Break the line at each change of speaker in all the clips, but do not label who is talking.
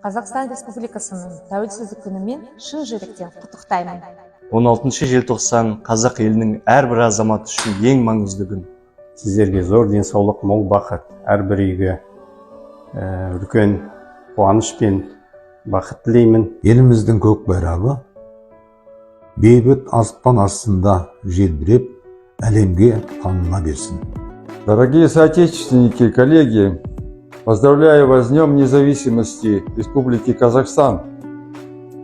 Қазақстан Республикасының тәуелсіздік күнімен шын жүректен құттықтаймын.
16 желтоқсан қазақ елінің әрбір азаматы үшін ең маңызды күн.
Сіздерге зор денсаулық, мол бақыт, әрбір үйге үлкен қуаныш пен бақыт тілеймін.
Еліміздің көк байрағы бейбіт аспан астында желбіреп, әлемге таныла берсін.
Дорогие соотечественники, коллеги, поздравляю вас с Днем независимости Республики Казахстан,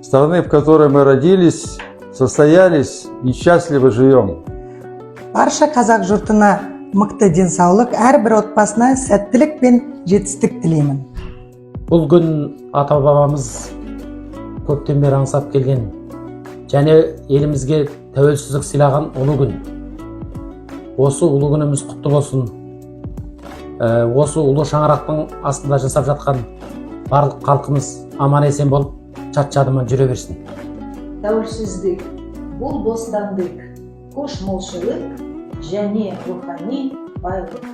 страны, в которой мы родились, состоялись и счастливо живем.
Барша қазақ жұртына мықты денсаулық, әрбір отбасына сәттілік пен жетістік тілеймін.
Бұл күн ата-бабамыз көптен бері аңсап келген және елімізге тәуелсіздік сыйлаған ұлы күн. Осы ұлы күніміз құтты болсын. Осы ұлы шаңырақтың астында жасап жатқан барлық халқымыз аман есен болып, жат-жадыман жүре берсін.
Тәуелсіздік, бұл бостандық, қош молшылық және рухани байлық.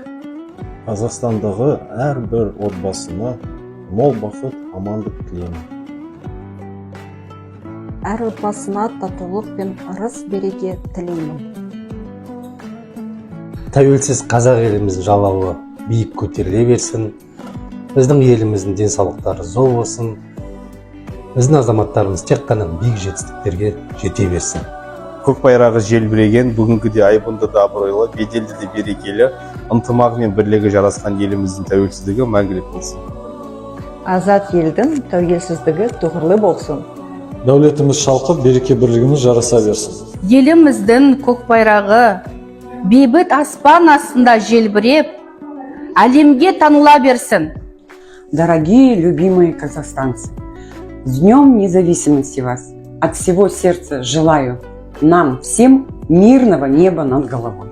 Қазақстандағы әрбір отбасына мол бақыт, амандық тілеймін.
Әр отбасына татулық пен ырыс-береке тілеймін.
Тәуелсіз қазақ еліміздің жалауы биік көтеріле берсін. Біздің еліміздің денсаулықтары зор болсын. Біздің азаматтарымыз тек қана биік жетістіктерге жете берсін.
Көк байрағы желбіреген, бүгінгіде айбынды да абыройлы, беделді де берекелі, ынтымағы мен бірлігі жарасқан еліміздің тәуелсіздігі мәңгілік болсын.
Азат елдің тәуелсіздігі тұғырлы болсын.
Дәулетіміз шалқып, береке бірлігіміз жараса берсін.
Еліміздің көк байрағы бейбіт аспан астында желбіреп, әлемге таныла берсін.
Дорогие, любимые казахстанцы, с Днем независимости вас! От всего сердца желаю нам всем мирного неба над головой.